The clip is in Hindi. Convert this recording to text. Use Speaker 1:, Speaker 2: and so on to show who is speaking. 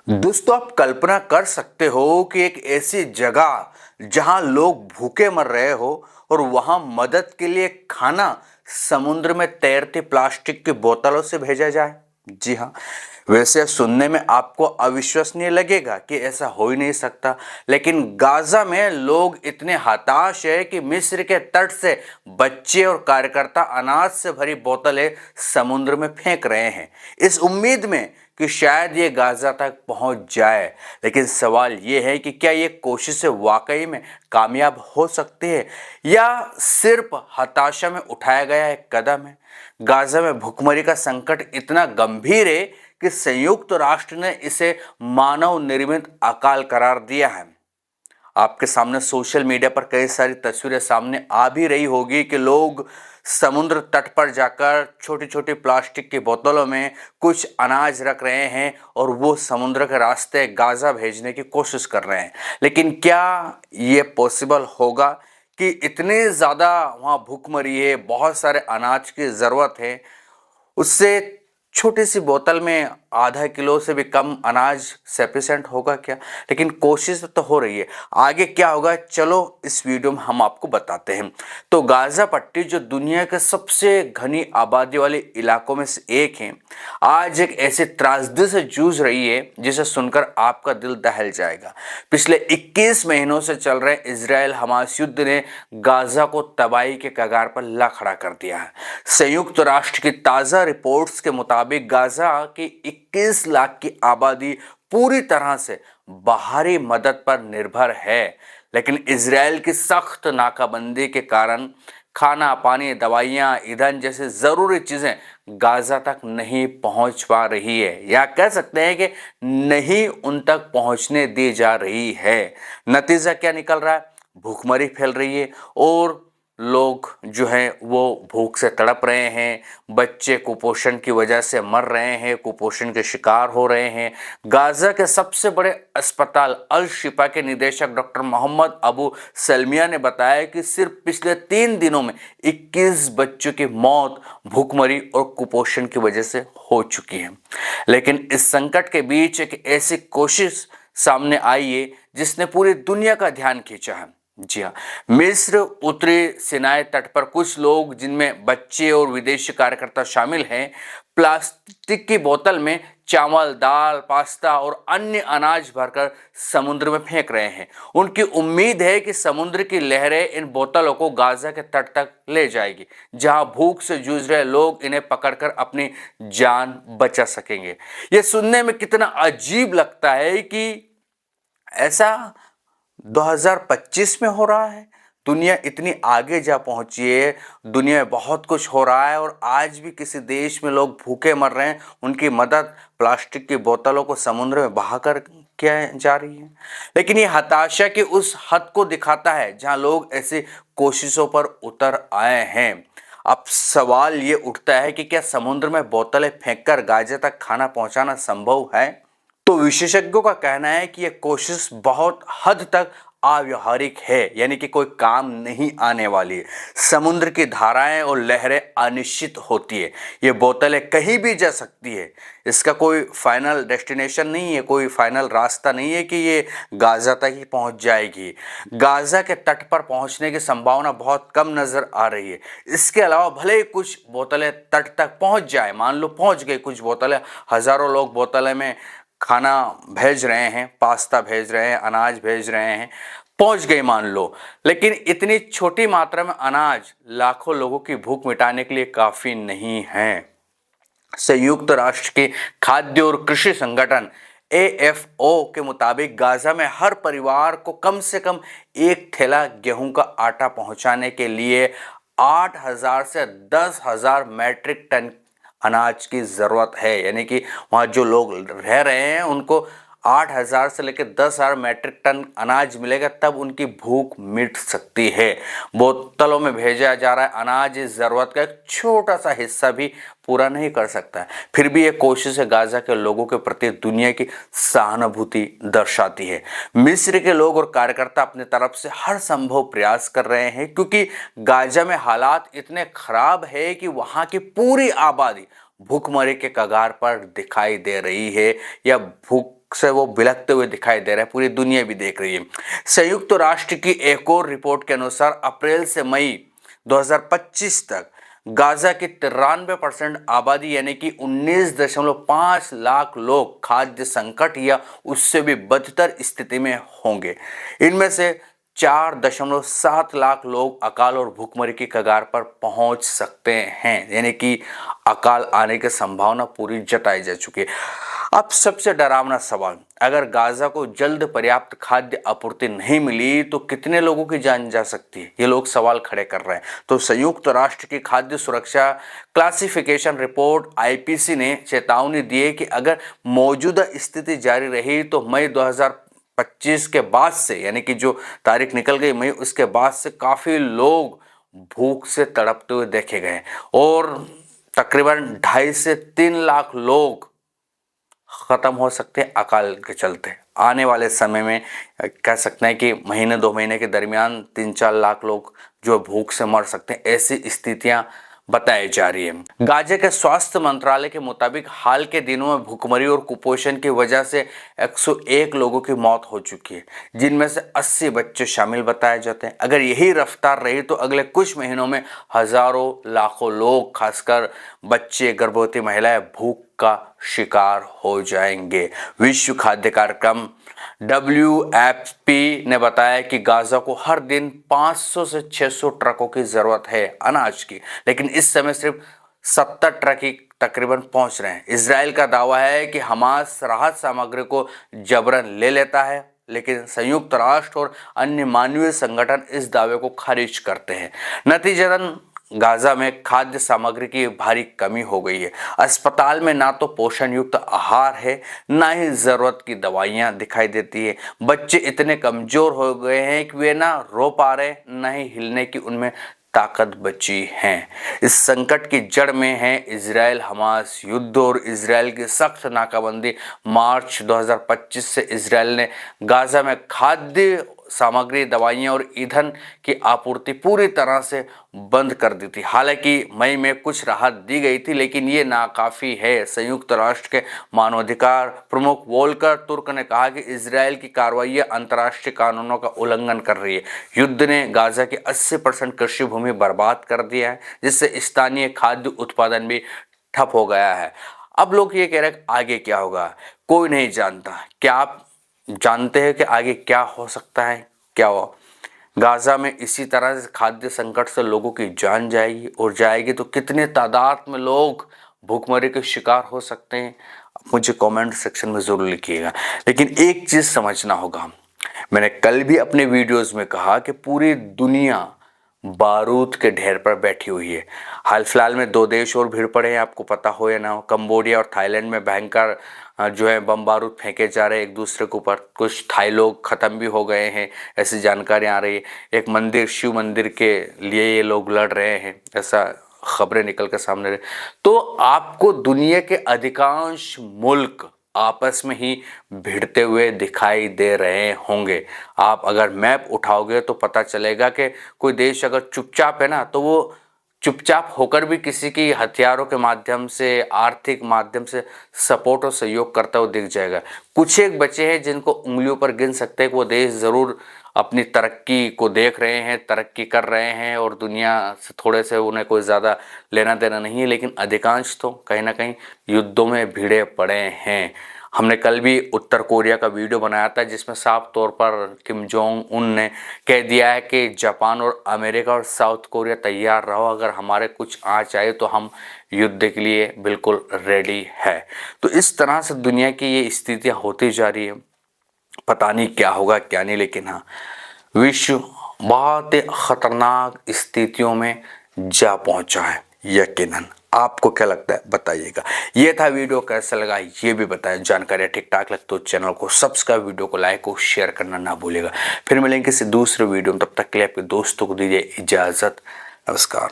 Speaker 1: दोस्तों, आप कल्पना कर सकते हो कि एक ऐसी जगह जहां लोग भूखे मर रहे हो और वहां मदद के लिए खाना समुद्र में तैरती प्लास्टिक की बोतलों से भेजा जाए। जी हाँ, वैसे सुनने में आपको अविश्वसनीय लगेगा कि ऐसा हो ही नहीं सकता, लेकिन गाजा में लोग इतने हताश है कि मिस्र के तट से बच्चे और कार्यकर्ता अनाज से भरी बोतलें समुद्र में फेंक रहे हैं, इस उम्मीद में कि शायद ये गाजा तक पहुंच जाए। लेकिन सवाल ये है कि क्या ये कोशिशें वाकई में कामयाब हो सकती है या सिर्फ हताशा में उठाया गया एक कदम है। गाजा में भुखमरी का संकट इतना गंभीर है कि संयुक्त राष्ट्र ने इसे मानव निर्मित अकाल करार दिया है। आपके सामने सोशल मीडिया पर कई सारी तस्वीरें सामने आ भी रही होगी कि लोग समुद्र तट पर जाकर छोटी छोटी प्लास्टिक की बोतलों में कुछ अनाज रख रहे हैं और वो समुद्र के रास्ते गाजा भेजने की कोशिश कर रहे हैं। लेकिन क्या ये पॉसिबल होगा कि इतने ज़्यादा वहाँ भूखमरी है, बहुत सारे अनाज की ज़रूरत है, उससे छोटी सी बोतल में आधा किलो से भी कम अनाज सफिशिएंट होगा क्या? लेकिन कोशिश तो हो रही है। आगे क्या होगा, चलो इस वीडियो में हम आपको बताते हैं। तो गाजा पट्टी जो दुनिया के सबसे घनी आबादी वाले इलाकों में से एक है, आज एक ऐसी त्रासदी से जूझ रही है जिसे सुनकर आपका दिल दहल जाएगा। पिछले 21 महीनों से चल रहे इजराइल हमास युद्ध ने गाजा को तबाही के कगार पर ला खड़ा कर दिया है। संयुक्त राष्ट्र की ताज़ा रिपोर्ट्स के मुताबिक गाजा की 21 लाख की आबादी पूरी तरह से बाहरी मदद पर निर्भर है, लेकिन इजराइल की सख्त नाकाबंदी के कारण खाना, पानी, दवाइयाँ, ईंधन जैसे ज़रूरी चीज़ें गाजा तक नहीं पहुंच पा रही है, या कह सकते हैं कि नहीं उन तक पहुंचने दी जा रही है। नतीजा क्या निकल रहा है? भूखमरी फैल रही है और लोग जो हैं वो भूख से तड़प रहे हैं। बच्चे कुपोषण की वजह से मर रहे हैं, कुपोषण के शिकार हो रहे हैं। गाजा के सबसे बड़े अस्पताल अल शिफा के निदेशक डॉक्टर मोहम्मद अबू सलमिया ने बताया कि सिर्फ पिछले 3 दिनों में 21 बच्चों की मौत भूखमरी और कुपोषण की वजह से हो चुकी है। लेकिन इस संकट के बीच एक ऐसी कोशिश सामने आई है जिसने पूरी दुनिया का ध्यान खींचा है। जी हाँ, मिस्र उत्तरी सिनाई तट पर कुछ लोग, जिनमें बच्चे और विदेशी कार्यकर्ता शामिल हैं, प्लास्टिक की बोतल में चावल, दाल, पास्ता और अन्य अनाज भरकर समुद्र में फेंक रहे हैं। उनकी उम्मीद है कि समुद्र की लहरें इन बोतलों को गाजा के तट तक ले जाएगी, जहां भूख से जूझ रहे लोग इन्हें पकड़कर अपनी जान बचा सकेंगे। ये सुनने में कितना अजीब लगता है कि ऐसा 2025 में हो रहा है। दुनिया इतनी आगे जा पहुंची है, दुनिया में बहुत कुछ हो रहा है और आज भी किसी देश में लोग भूखे मर रहे हैं, उनकी मदद प्लास्टिक की बोतलों को समुद्र में बहाकर किया जा रही है। लेकिन ये हताशा की उस हद को दिखाता है जहां लोग ऐसी कोशिशों पर उतर आए हैं। अब सवाल ये उठता है कि क्या समुद्र में बोतलें फेंककर गाजा तक खाना पहुंचाना संभव है? तो विशेषज्ञों का कहना है कि यह कोशिश बहुत हद तक अव्यावहारिक है, यानी कि कोई काम नहीं आने वाली है। समुद्र की धाराएं और लहरें अनिश्चित होती है, ये बोतलें कहीं भी जा सकती है। इसका कोई फाइनल डेस्टिनेशन नहीं है, कोई फाइनल रास्ता नहीं है कि ये गाजा तक ही पहुंच जाएगी। गाजा के तट पर पहुंचने की संभावना बहुत कम नजर आ रही है। इसके अलावा भले ही कुछ बोतलें तट तक पहुंच जाए, मान लो पहुंच गई कुछ बोतलें, हजारों लोग बोतलें में खाना भेज रहे हैं, पास्ता भेज रहे हैं, अनाज भेज रहे हैं, पहुंच गई मान लो, लेकिन इतनी छोटी मात्रा में अनाज लाखों लोगों की भूख मिटाने के लिए काफी नहीं है। संयुक्त राष्ट्र के खाद्य और कृषि संगठन AFO के मुताबिक गाजा में हर परिवार को कम से कम एक थैला गेहूं का आटा पहुंचाने के लिए 8,000 से 10,000 मैट्रिक टन अनाज की जरूरत है। यानी कि वहाँ जो लोग रह रहे हैं उनको 8,000 से लेकर 10,000 मैट्रिक टन अनाज मिलेगा, तब उनकी भूख मिट सकती है। बोतलों में भेजा जा रहा है अनाज इस जरूरत का एक छोटा सा हिस्सा भी पूरा नहीं कर सकता है। फिर भी ये कोशिश है गाजा के लोगों के प्रति दुनिया की सहानुभूति दर्शाती है। मिस्र के लोग और कार्यकर्ता अपनी तरफ से हर संभव प्रयास कर रहे हैं, क्योंकि गाजा में हालात इतने खराब है कि वहां की पूरी आबादी भूखमरी के कगार पर दिखाई दे रही है या भूख से वो बिलखते हुए दिखाई दे रहे हैं, पूरी दुनिया भी देख रही है। संयुक्त राष्ट्र की एक और रिपोर्ट के अनुसार अप्रैल से मई 2025 तक गाजा की 93% आबादी यानी कि 19.5 लाख लोग खाद्य संकट या उससे भी बदतर स्थिति में होंगे। इनमें से 4.7 लाख लोग अकाल और भूखमरी की कगार पर पहुंच सकते हैं, यानी कि अकाल आने की संभावना पूरी जताई जा चुकी है। अब सबसे डरावना सवाल, अगर गाजा को जल्द पर्याप्त खाद्य आपूर्ति नहीं मिली तो कितने लोगों की जान जा सकती है, ये लोग सवाल खड़े कर रहे हैं। तो संयुक्त राष्ट्र की खाद्य सुरक्षा क्लासिफिकेशन रिपोर्ट आईपीसी ने चेतावनी दी है कि अगर मौजूदा स्थिति जारी रही तो मई 2025 के बाद से, यानी कि जो तारीख निकल गई मई, उसके बाद से काफी लोग भूख से तड़पते हुए देखे गए और तकरीबन 2.5 से 3 लाख लोग खत्म हो सकते हैं अकाल के चलते। आने वाले समय में कह सकते हैं कि महीने 2 महीने के दरमियान 3-4 लाख लोग जो भूख से मर सकते हैं, ऐसी स्थितियां बताई जा रही है। गाजा के स्वास्थ्य मंत्रालय के मुताबिक हाल के दिनों में भूखमरी और कुपोषण की वजह से 101 लोगों की मौत हो चुकी है, जिनमें से 80 बच्चे शामिल बताए जाते हैं। अगर यही रफ्तार रही तो अगले कुछ महीनों में हजारों लाखों लोग, खासकर बच्चे, गर्भवती महिलाएं भूख का शिकार हो जाएंगे। विश्व खाद्य कार्यक्रम WFP ने बताया कि गाजा को हर दिन 500 से 600 ट्रकों की जरूरत है अनाज की, लेकिन इस समय सिर्फ 70 ट्रक ही तकरीबन पहुंच रहे हैं। इजराइल का दावा है कि हमास राहत सामग्री को जबरन ले लेता है, लेकिन संयुक्त राष्ट्र और अन्य मानवीय संगठन इस दावे को खारिज करते हैं। नतीजतन गाजा में खाद्य सामग्री की भारी कमी हो गई है। अस्पताल में ना तो पोषण युक्त आहार है, ना ही जरूरत की दवाइयां दिखाई देती है। बच्चे इतने कमजोर हो गए हैं कि वे ना रो पा रहे, ना ही हिलने की उनमें ताकत बची है। इस संकट की जड़ में है इजराइल हमास युद्ध और इजराइल की सख्त नाकाबंदी। मार्च 2025 से इजराइल ने गाजा में खाद्य सामग्री, दवाइयां और ईंधन की आपूर्ति पूरी तरह से बंद कर दी थी। हालांकि मई में कुछ राहत दी गई थी, लेकिन ये नाकाफी है। संयुक्त राष्ट्र के मानवाधिकार प्रमुख वोल्कर तुर्क ने कहा कि इजराइल की कार्रवाइयां अंतर्राष्ट्रीय कानूनों का उल्लंघन कर रही है। युद्ध ने गाजा की 80% कृषि भूमि बर्बाद कर दिया है, जिससे स्थानीय खाद्य उत्पादन भी ठप हो गया है। अब लोग ये कह रहे हैं आगे क्या होगा, कोई नहीं जानता। क्या आप जानते हैं कि आगे क्या हो सकता है? क्या हो गाजा में इसी तरह से खाद्य संकट से लोगों की जान जाएगी, और जाएगी तो कितने तादाद में लोग भूखमरी के शिकार हो सकते हैं? मुझे कमेंट सेक्शन में जरूर लिखिएगा। लेकिन एक चीज समझना होगा, मैंने कल भी अपने वीडियोस में कहा कि पूरी दुनिया बारूद के ढेर पर बैठी हुई है। हाल फिलहाल में 2 देश और भीड़ पड़े हैं, आपको पता हो या ना हो। कंबोडिया और थाईलैंड में भयंकर जो है बम बारूद फेंके जा रहे हैं एक दूसरे के ऊपर। कुछ थाई लोग खत्म भी हो गए हैं, ऐसी जानकारी आ रही है। एक मंदिर, शिव मंदिर के लिए ये लोग लड़ रहे हैं, ऐसा खबरें निकल कर सामने रहे। तो आपको दुनिया के अधिकांश मुल्क आपस में ही भिड़ते हुए दिखाई दे रहे होंगे। आप अगर मैप उठाओगे तो पता चलेगा कि कोई देश अगर चुपचाप है ना, तो वो चुपचाप होकर भी किसी की हथियारों के माध्यम से, आर्थिक माध्यम से सपोर्ट और सहयोग करता हुआ दिख जाएगा। कुछ एक बचे हैं जिनको उंगलियों पर गिन सकते हैं कि वो देश जरूर अपनी तरक्की को देख रहे हैं, तरक्की कर रहे हैं और दुनिया से थोड़े से उन्हें कोई ज़्यादा लेना देना नहीं है, लेकिन अधिकांश तो कहीं ना कहीं युद्धों में भिड़े पड़े हैं। हमने कल भी उत्तर कोरिया का वीडियो बनाया था, जिसमें साफ तौर पर किम जोंग उन ने कह दिया है कि जापान और अमेरिका और साउथ कोरिया तैयार रहो, अगर हमारे कुछ आँच आए तो हम युद्ध के लिए बिल्कुल रेडी है। तो इस तरह से दुनिया की ये स्थितियाँ होती जा रही है, पता नहीं क्या होगा क्या नहीं। लेकिन हाँ, विश्व बहुत ही खतरनाक स्थितियों में जा पहुंचा है यकीनन। आपको क्या लगता है बताइएगा। ये था वीडियो, कैसा लगा ये भी बताएं। जानकारी ठीक ठाक लगे तो चैनल को सब्सक्राइब, वीडियो को लाइक और शेयर करना ना भूलिएगा। फिर मिलेंगे किसी दूसरे वीडियो में, तब तक के लिए आपके दोस्तों को दीजिए इजाजत। नमस्कार।